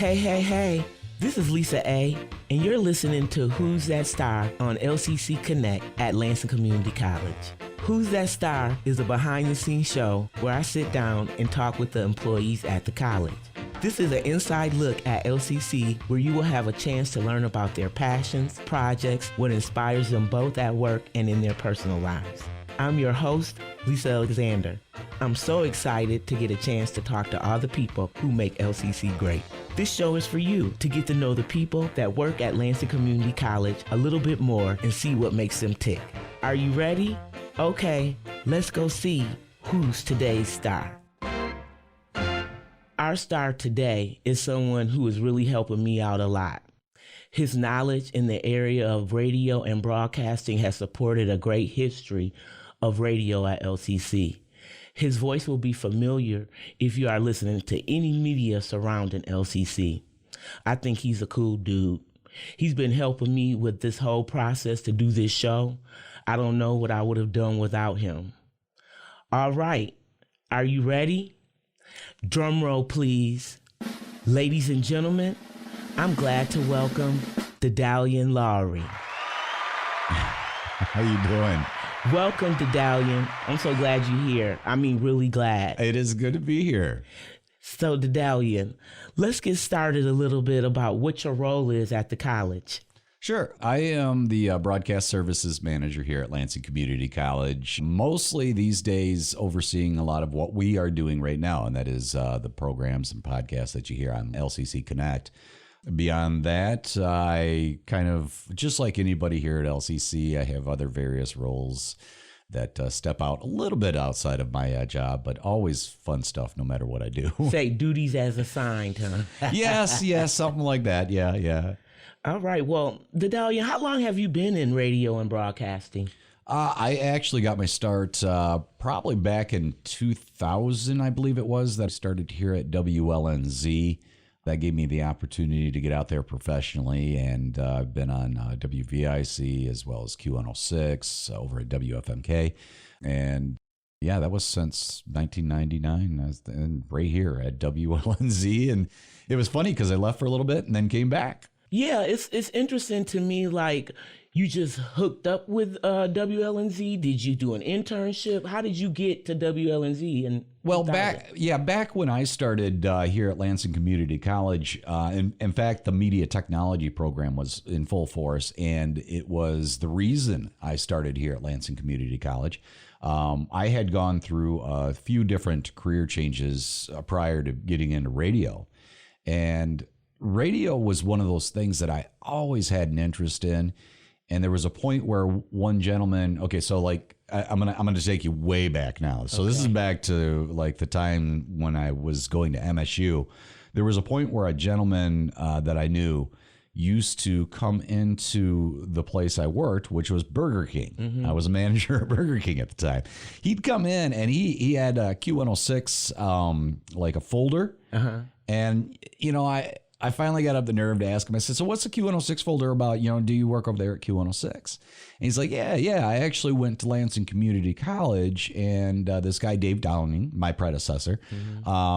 Hey. This is Lisa A., and you're listening to Who's That Star on LCC Connect at Lansing Community College. Who's That Star is a behind-the-scenes show where I sit down and talk with the employees at the college. This is an inside look at LCC where you will have a chance to learn about their passions, projects, what inspires them both at work and in their personal lives. I'm your host, Lisa Alexander. I'm so excited to get a chance to talk to all the people who make LCC great. This show is for you to get to know the people that work at Lansing Community College a little bit more and see what makes them tick. Are you ready? Okay, let's go see who's today's star. Our star today is someone who is really helping me out a lot. His knowledge in the area of radio and broadcasting has supported a great history of radio at LCC. His voice will be familiar if you are listening to any media surrounding LCC. I think he's a cool dude. He's been helping me with this whole process to do this show. I don't know what I would have done without him. All right, are you ready? Drum roll, please. Ladies and gentlemen, I'm glad to welcome Daedalian Lowry. How you doing? Welcome, Daedalian. I'm so glad you're here. I mean, really glad. It is good to be here. So, Daedalian, let's get started a little bit about what your role is at the college. Sure. I am the Broadcast Services Manager here at Lansing Community College, mostly these days overseeing a lot of what we are doing right now, and that is the programs and podcasts that you hear on LCC Connect. Beyond that, I kind of, just like anybody here at LCC, I have other various roles that step out a little bit outside of my job, but always fun stuff no matter what I do. Say duties as assigned, huh? Yes, something like that. Yeah. All right. Well, Daedalian, how long have you been in radio and broadcasting? I actually got my start probably back in 2000, I believe it was, that I started here at WLNZ. That gave me the opportunity to get out there professionally, and I've been on WVIC as well as Q106 over at WFMK. And yeah, that was since 1999. I was right here at WLNZ. And it was funny because I left for a little bit and then came back. Yeah, it's interesting to me, like, you just hooked up with WLNZ. Did you do an internship? How did you get to WLNZ? And well, back when I started here at Lansing Community College, in fact, the media technology program was in full force, and it was the reason I started here at Lansing Community College. I had gone through a few different career changes prior to getting into radio, and radio was one of those things that I always had an interest in. And there was a point where one gentleman, okay, so like I'm gonna take you way back now. So This is back to like the time when I was going to MSU. There was a point where a gentleman that I knew used to come into the place I worked, which was Burger King. Mm-hmm. I was a manager at Burger King at the time. He'd come in and he had a Q106 like a folder, and you know I finally got up the nerve to ask him. I said, so what's the Q106 folder about? You know, do you work over there at Q106? And he's like, yeah. I actually went to Lansing Community College, and this guy, Dave Downing, my predecessor,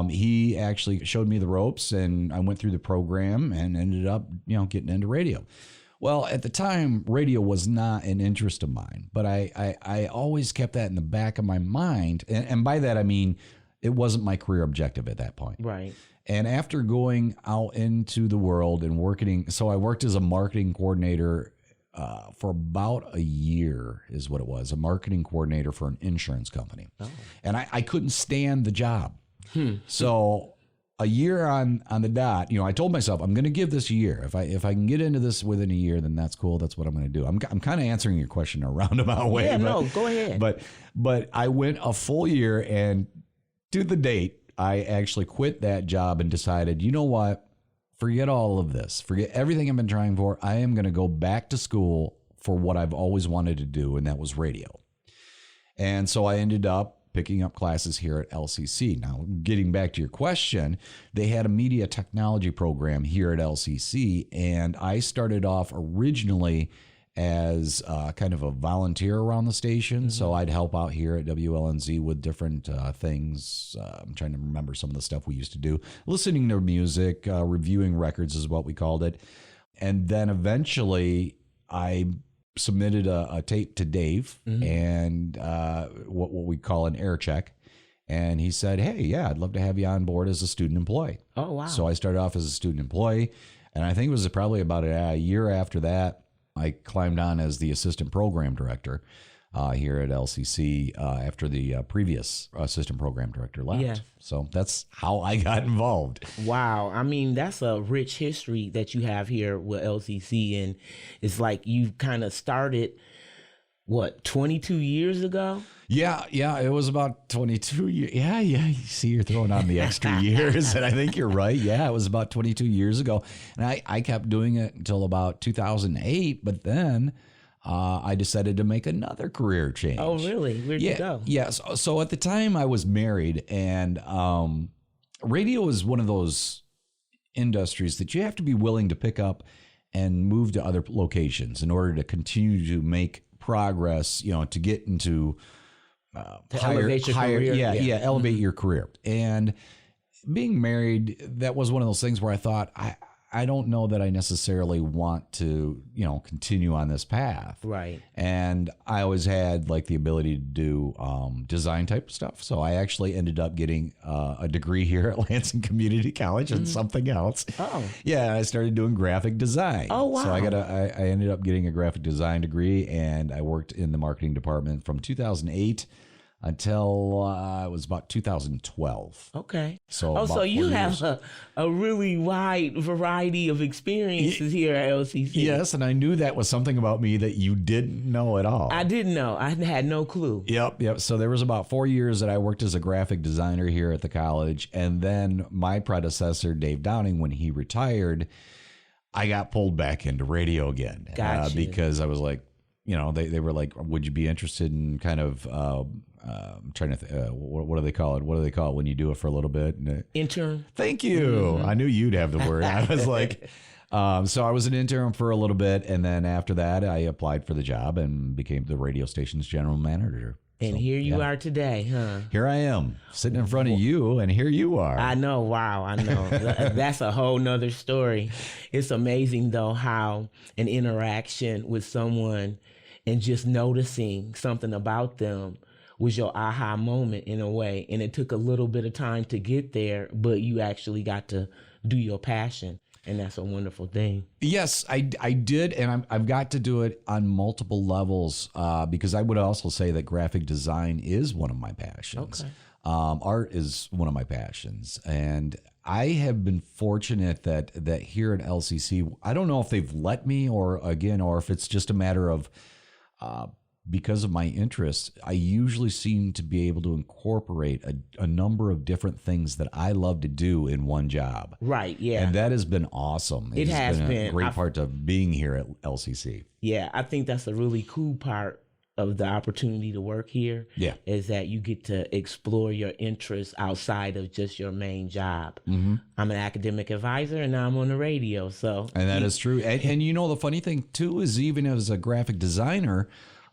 he actually showed me the ropes, and I went through the program and ended up, you know, getting into radio. Well, at the time, radio was not an interest of mine, but I always kept that in the back of my mind. And by that, I mean, it wasn't my career objective at that point. Right. And after going out into the world and working, so I worked as a marketing coordinator for about a year is what it was, a marketing coordinator for an insurance company. Oh. And I couldn't stand the job. So a year on the dot, you know, I told myself, I'm going to give this a year. If I can get into this within a year, then that's cool. That's what I'm going to do. I'm kind of answering your question in a roundabout way. Yeah, no, go ahead. But I went a full year, and to the date, I actually quit that job and decided, you know what, forget all of this. Forget everything I've been trying for. I am going to go back to school for what I've always wanted to do, and that was radio. And so I ended up picking up classes here at LCC. Now, getting back to your question, they had a media technology program here at LCC, and I started off originally as kind of a volunteer around the station. So I'd help out here at WLNZ with different things. I'm trying to remember some of the stuff we used to do. Listening to music, reviewing records is what we called it. And then eventually I submitted a tape to Dave and what we call an air check. And he said, hey, yeah, I'd love to have you on board as a student employee. Oh, wow. So I started off as a student employee. And I think it was probably about a year after that, I climbed on as the assistant program director here at LCC after the previous assistant program director left. Yeah. So that's how I got involved. Wow. I mean, that's a rich history that you have here with LCC. And it's like you kind of started, 22 years ago? Yeah, it was about 22 years. Yeah, you see, you're throwing on the extra years, and I think you're right. Yeah, it was about 22 years ago. And I kept doing it until about 2008, but then I decided to make another career change. Oh, really? Where'd you go? Yeah, so at the time I was married, and radio is one of those industries that you have to be willing to pick up and move to other locations in order to continue to make progress, to get into elevate your career. Elevate your career. And being married, that was one of those things where I thought, I don't know that I necessarily want to, continue on this path. Right. And I always had like the ability to do design type stuff. So I actually ended up getting a degree here at Lansing Community College and something else. Oh. Yeah, I started doing graphic design. Oh, wow. So I ended up getting a graphic design degree, and I worked in the marketing department from 2008 until it was about 2012. Okay. So you have a really wide variety of experiences here at LCC. Yes, and I knew that was something about me that you didn't know at all. I didn't know. I had no clue. Yep. So there was about 4 years that I worked as a graphic designer here at the college, and then my predecessor, Dave Downing, when he retired, I got pulled back into radio again. Gotcha. Because I was like, they were like, would you be interested in kind of I'm trying to what do they call it? What do they call it when you do it for a little bit? Intern. Thank you. I knew you'd have the word. I was like, so I was an intern for a little bit, and then after that, I applied for the job and became the radio station's general manager. And here you are today, huh? Here I am, sitting in front of you, and here you are. I know. Wow, I know. That's a whole nother story. It's amazing, though, how an interaction with someone and just noticing something about them was your aha moment in a way. And it took a little bit of time to get there, but you actually got to do your passion. And that's a wonderful thing. Yes, I did. And I've got to do it on multiple levels because I would also say that graphic design is one of my passions. Okay. Art is one of my passions. And I have been fortunate that here at LCC, I don't know if they've let me or if it's just a matter of because of my interests, I usually seem to be able to incorporate a number of different things that I love to do in one job. Right, yeah. And that has been awesome. It has been a great part of being here at LCC. Yeah, I think that's a really cool part of the opportunity to work here. Yeah. Is that you get to explore your interests outside of just your main job. Mm-hmm. I'm an academic advisor, and now I'm on the radio. And that is true. And the funny thing, too, is even as a graphic designer,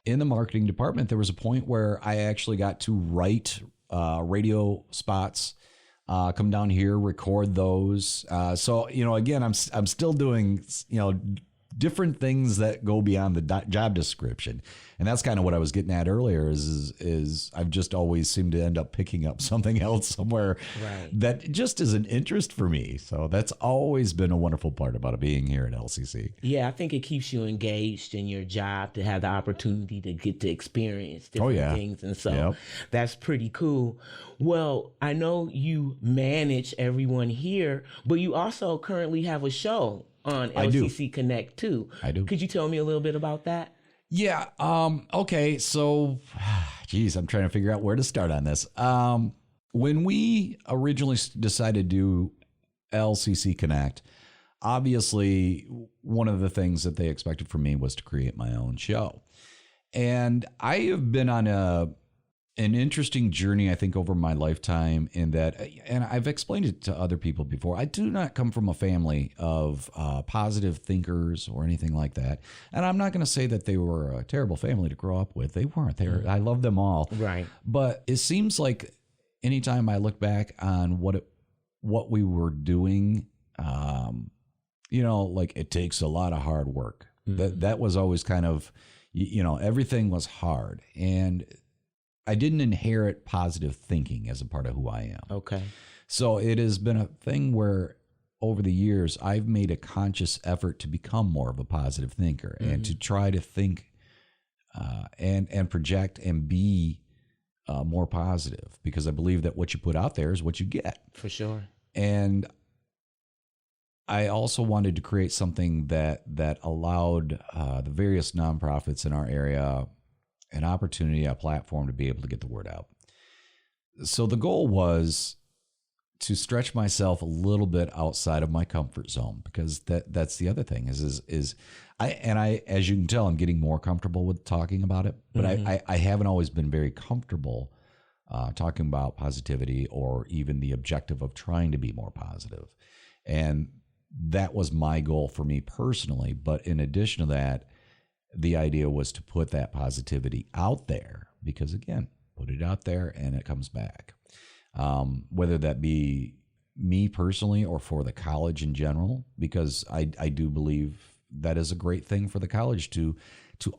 in the marketing department, there was a point where I actually got to write radio spots, come down here, record those. So, again, I'm still doing, different things that go beyond the job description. And that's kind of what I was getting at earlier is I've just always seemed to end up picking up something else somewhere that just is an interest for me. So that's always been a wonderful part about being here at LCC. Yeah, I think it keeps you engaged in your job to have the opportunity to get to experience different things. And so that's pretty cool. Well, I know you manage everyone here, but you also currently have a show on LCC Connect too. I do. Could you tell me a little bit about that? Yeah. Okay. So, I'm trying to figure out where to start on this. When we originally decided to do LCC Connect, obviously one of the things that they expected from me was to create my own show. And I have been on an interesting journey, I think, over my lifetime in that, and I've explained it to other people before. I do not come from a family of positive thinkers or anything like that. And I'm not going to say that they were a terrible family to grow up with. They weren't. I love them all. Right. But it seems like anytime I look back on what we were doing, like it takes a lot of hard work. That was always kind of, everything was hard. And I didn't inherit positive thinking as a part of who I am. Okay. So it has been a thing where over the years, I've made a conscious effort to become more of a positive thinker and to try to think and project and be more positive, because I believe that what you put out there is what you get. For sure. And I also wanted to create something that allowed the various nonprofits in our area an opportunity, a platform to be able to get the word out. So the goal was to stretch myself a little bit outside of my comfort zone, because that's the other thing is I as you can tell, I'm getting more comfortable with talking about it, but I haven't always been very comfortable talking about positivity or even the objective of trying to be more positive. And that was my goal for me personally. But in addition to that, the idea was to put that positivity out there, because again, put it out there and it comes back. Whether that be me personally or for the college in general, because I do believe that is a great thing for the college to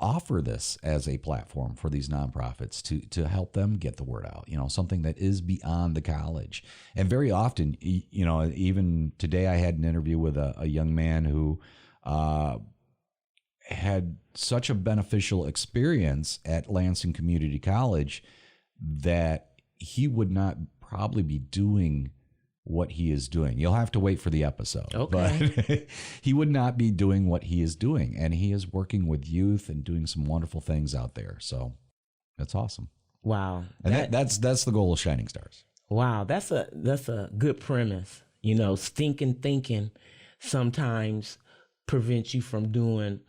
offer this as a platform for these nonprofits to help them get the word out, something that is beyond the college. And very often, even today I had an interview with a young man who had such a beneficial experience at Lansing Community College that he would not probably be doing what he is doing. You'll have to wait for the episode. Okay. But he would not be doing what he is doing. And he is working with youth and doing some wonderful things out there. So that's awesome. Wow. And that's the goal of Shining Stars. Wow. That's a good premise. Thinking sometimes prevents you from doing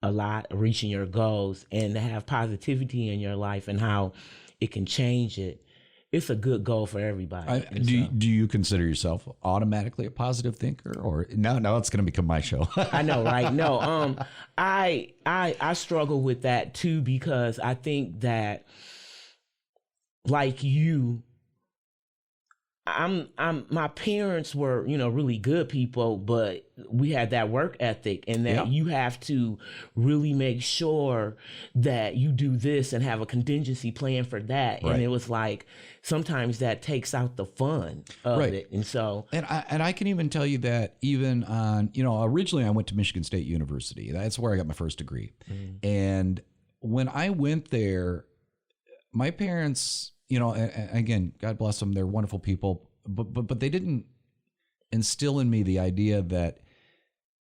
a lot, reaching your goals, and to have positivity in your life and how it can change it. It's a good goal for everybody. Do you consider yourself automatically a positive thinker, or no? It's going to become my show. I know, right? No, I struggle with that too, because I think that, like you, my parents were, really good people, but we had that work ethic, and that you have to really make sure that you do this and have a contingency plan for that. Right. And it was like, sometimes that takes out the fun of it. And so, and I can even tell you that even on, originally I went to Michigan State University. That's where I got my first degree. And when I went there, my parents, and again, God bless them, they're wonderful people, but they didn't instill in me the idea that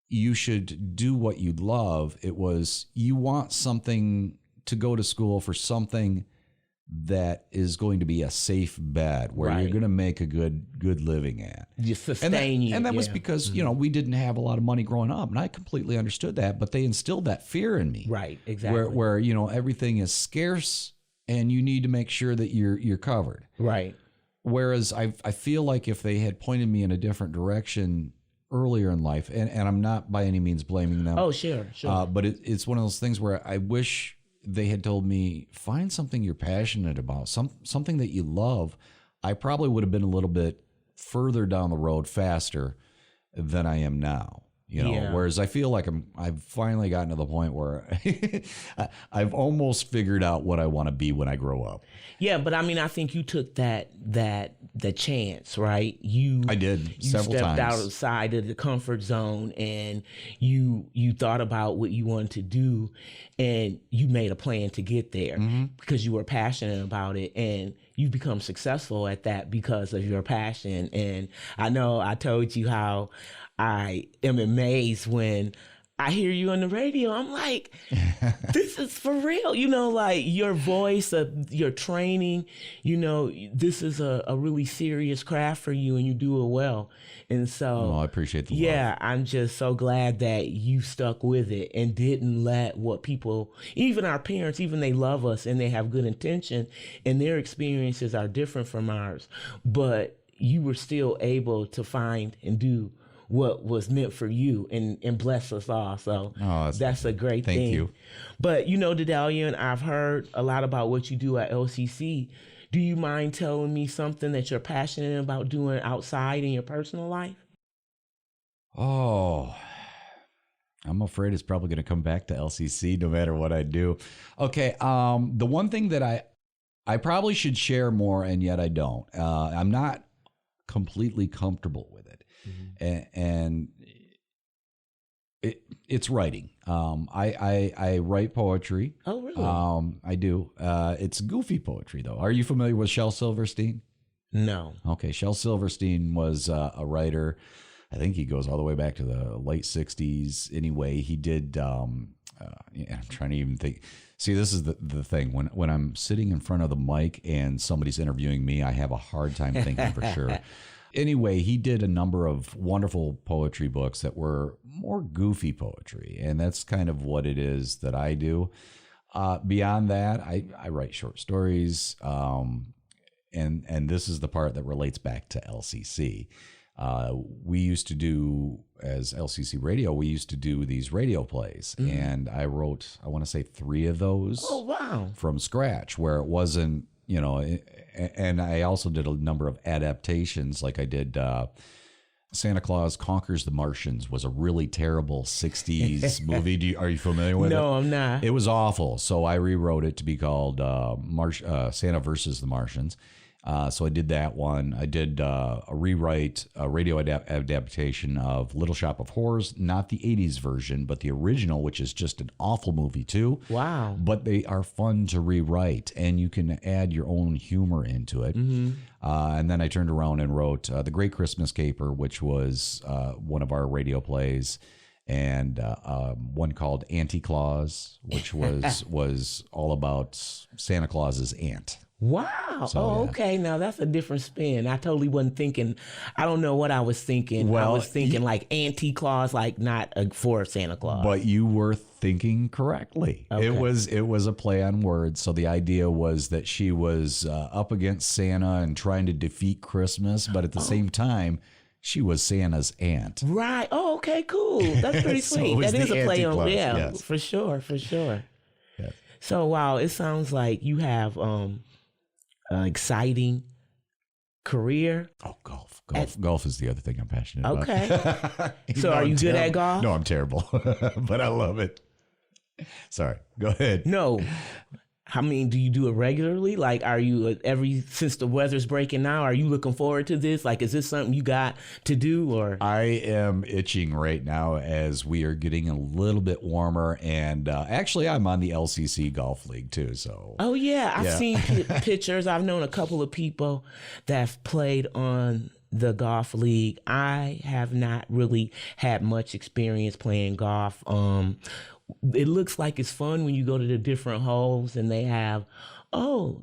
you should do what you love. It was, you want something to go to school for, something that is going to be a safe bet where you're going to make a good living at. You sustain you. And that was because, we didn't have a lot of money growing up, and I completely understood that, but they instilled that fear in me. Right, exactly. Where everything is scarce and you need to make sure that you're covered. Right. Whereas I feel like if they had pointed me in a different direction earlier in life, and I'm not by any means blaming them. Oh, sure. But it's one of those things where I wish they had told me, find something you're passionate about, something that you love. I probably would have been a little bit further down the road faster than I am now. Whereas I feel like I've finally gotten to the point where I've almost figured out what I want to be when I grow up. Yeah, but I think you took the chance, right? I did several times. You stepped outside of the comfort zone, and you thought about what you wanted to do, and you made a plan to get there because you were passionate about it, and you've become successful at that because of your passion. And I know I told you how I am amazed when I hear you on the radio. I'm like, this is for real. You know, like your voice, your training, you know, this is a really serious craft for you and you do it well. And so I appreciate the love. I'm just so glad that you stuck with it and didn't let what people, even our parents, even they love us and they have good intention and their experiences are different from ours. But you were still able to find and do what was meant for you and bless us all. So that's a great thing. Thank you. But you know, Daedalian, I've heard a lot about what you do at LCC. Do you mind telling me something that you're passionate about doing outside in your personal life? Oh, I'm afraid it's probably going to come back to LCC no matter what I do. Okay. The one thing that I probably should share more, and yet I don't. I'm not completely comfortable with it. And it's writing. I write poetry. Oh, really? I do. It's goofy poetry, though. Are you familiar with Shel Silverstein? No. Okay. Shel Silverstein was a writer. I think he goes all the way back to the late 60s. Anyway, he did. I'm trying to even think. See, this is the thing. When I'm sitting in front of the mic and somebody's interviewing me, I have a hard time thinking for sure. Anyway, he did a number of wonderful poetry books that were more goofy poetry, and that's kind of what it is that I do. Beyond that, I write short stories, and this is the part that relates back to LCC. We used to do, as LCC Radio, we used to do these radio plays, and I wrote, I want to say 3 of those. Oh, wow. From scratch, where it wasn't, you know, and I also did a number of adaptations, like I did Santa Claus Conquers the Martians was a really terrible 60s movie. Are you familiar with it? No, I'm not. It was awful, so I rewrote it to be called Santa versus the Martians. So I did that one. I did a rewrite, a radio adaptation of Little Shop of Horrors, not the 80s version, but the original, which is just an awful movie too. Wow. But they are fun to rewrite, and you can add your own humor into it. And then I turned around and wrote The Great Christmas Caper, which was one of our radio plays, and one called Anti-Claus, which was all about Santa Claus's aunt. Wow. So, okay. Now that's a different spin. I totally wasn't thinking, I don't know what I was thinking. Well, I was thinking like anti-Claus, like not for Santa Claus. But you were thinking correctly. Okay. It was a play on words. So the idea was that she was up against Santa and trying to defeat Christmas, but at the same time, she was Santa's aunt. Right. Oh, okay, cool. That's pretty sweet. That is a play on, yes. For sure. Yes. So, wow, it sounds like you have exciting career. Oh, golf. Golf is the other thing I'm passionate about. Okay. So are you good at golf? No, I'm terrible, but I love it. Sorry. Go ahead. No. I mean, do you do it regularly? Like, are you since the weather's breaking now, are you looking forward to this? Like, is this something you got to do or? I am itching right now as we are getting a little bit warmer. And actually, I'm on the LCC Golf League too. So. Oh, yeah. I've seen pictures. I've known a couple of people that have played on the golf league. I have not really had much experience playing golf. It looks like it's fun when you go to the different holes and they have,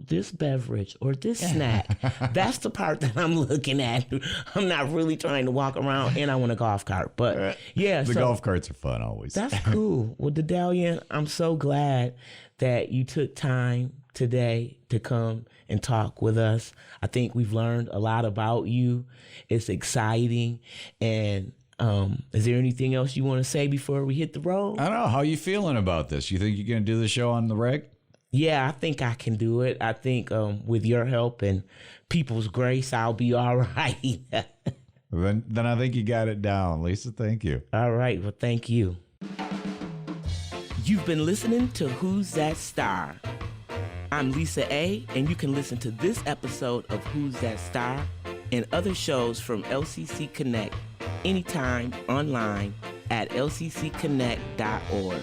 this beverage or this snack. That's the part that I'm looking at. I'm not really trying to walk around, and I want a golf cart. But yeah. The golf carts are fun always. That's cool. Well, Daedalian, I'm so glad that you took time today to come and talk with us. I think we've learned a lot about you. It's exciting. And is there anything else you want to say before we hit the road? I don't know. How are you feeling about this? You think you're going to do the show on the reg? Yeah, I think I can do it. I think with your help and people's grace, I'll be all right. Then I think you got it down. Lisa, thank you. All right. Well, thank you. You've been listening to Who's That Star? I'm Lisa A., and you can listen to this episode of Who's That Star and other shows from LCC Connect anytime online at lccconnect.org.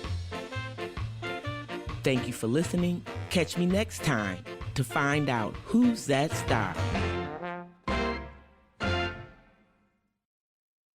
Thank you for listening. Catch me next time to find out who's that star.